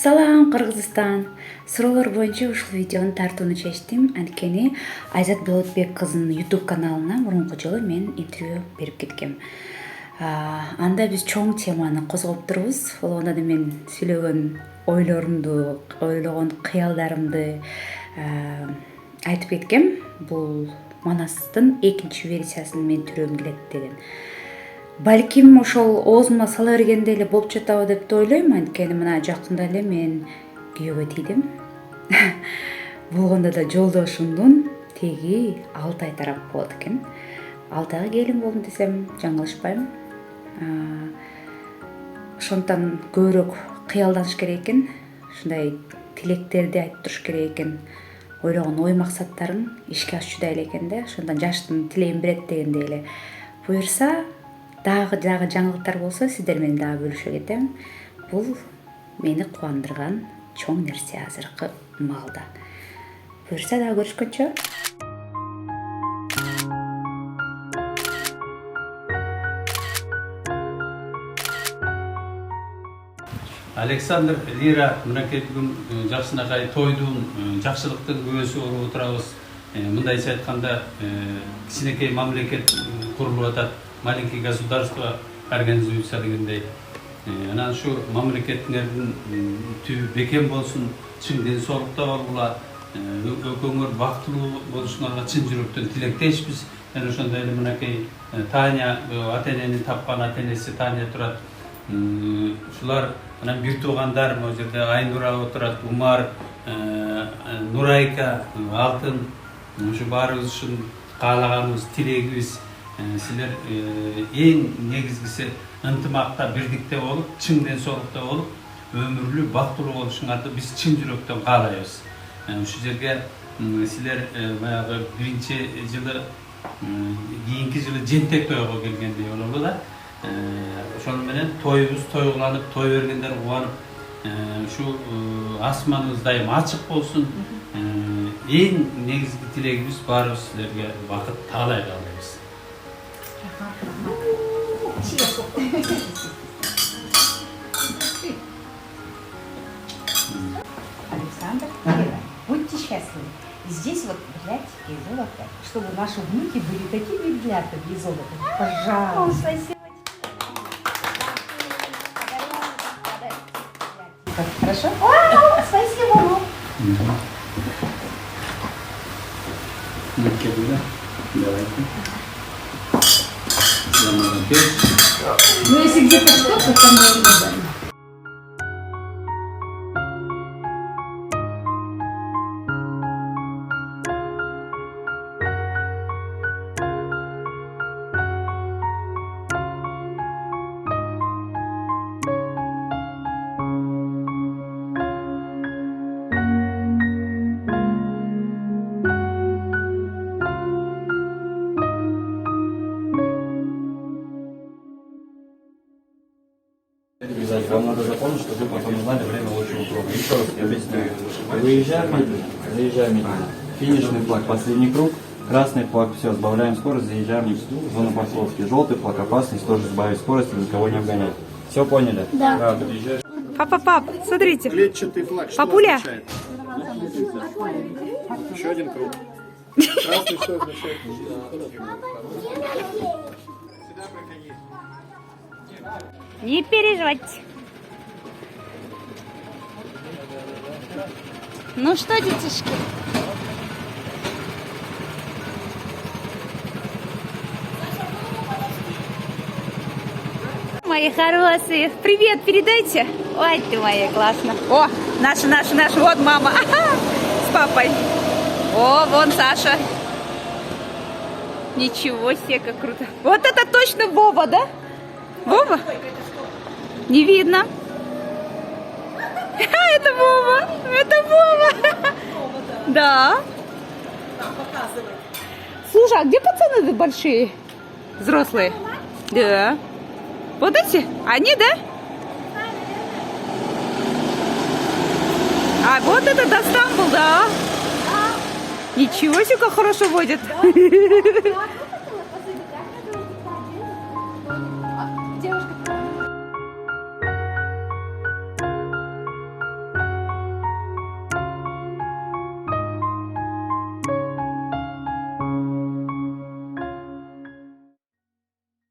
Салам, Кыргызстан. Суроолор боюнча ушул видеону тартууну чечтим. Анткени Айзат Болотбек кызынын YouTube каналына мурунку жолу мен интервью берип кеткем. Анда биз чоң теманы козгоп турбуз. Ошондо да мен сүйлөгөн ойлорумду, ойлогон кыялдарымды айтып кеткем. Бул Манастын экинчи версиясын мен төрөм келет деген. Балким ошол оозума сала бергенде эле болуп жатабы деп ойлойм. Анткени мына жакында эле мен күйөөгө тийдим. Болгондо да жолдошумдун теги Алтай тарап болот экен. Алтайга келин болдум десем жаңылышпайм. Ошондон көбүрөөк кыялданыш керек экен. Ушундай тилектерди айтып туруш керек экен. Ойлогон ой максаттарың ишке ашчудай эле экен да. Ошондон жаштын тилейин берет дегендей эле. Буюрса дагы жаңылыктар болсо сиздер менен дагы бөлүшө кетем. Бул мени кубандырган чоң нерсе азыркы маалда. Буюрса дагы көрүшкөнчө. Александр, Лира, мынакей бүгүн жакшынакай тойдун, жакшылыктын күбөсү болуп отурабыз. Мындайча айтканда, кичинекей мамлекет курулуп атат. Маленькие государства организуются дегендей. Анан ушу мамлекеттердин түбү бекем болсун, чын ден соолукта болгула, экөөңөр бактылуу болушуңарга чын жүрөктөн тилектешпиз. Мен ошондой эле мынакей Таня, ата энени тапкан ата энеси Таня турат. Ушулар анан бир туугандар, могу жерде Айнура отурат, Умар, Нурайка, Алтын, ушу баарыбыз ушун каалаганыбыз, тилегибиз. Силер эң негизгиси ынтымакта, бирдикте болуп, чын ден соолукта болуп, өмүрлүү, бактылуу болушуңарды биз чын жүрөктөн каалайбыз. Ушу жерге силер баягы биринчи жылы, кийинки жылы жентек тойго келгендей болобу да. Ошону менен тоюбуз тойгуланып, той бергендер кубанып, ушу асманыбыз дайым ачык болсун. Эң негизги тилегибиз баарыбыз силерге бакыт таалай каалайбыз. Александр, будьте счастливы. И здесь вот бляттики и золото, чтобы наши внуки были такими блятами и золотом. Пожалуйста. Спасибо. Хорошо? Спасибо. Давайте. Ну, если где-то что-то, то мы не. Вам надо запомнить, чтобы вы потом узнали время лучшего круга. Еще раз я объясняю. Выезжаем медленно, заезжаем медленно. Финишный флаг, последний круг. Красный флаг, все, сбавляем скорость, заезжаем в зону парковки. Желтый флаг, опасность, тоже сбавить скорость, никого не обгонять. Все поняли? Да. Подъезжаешь. Пап, смотрите. Клетчатый флаг, что Папуля. означает? Еще один круг. Красный что означает? Не переживайте. Ну что, детишки? Мои хорошие, привет передайте. Ой, ты моя, классно. О, наша, вот мама. Ага, с папой. О, вон Саша. Ничего себе, как круто. Вот это точно Вова, да? Вова? Не видно. Это Вова. Это Вова. Да. Слушай, а где пацаны большие? Взрослые? Да. Вот эти? Они, да? А вот это Достамбул, да? Ничего себе, как хорошо водят.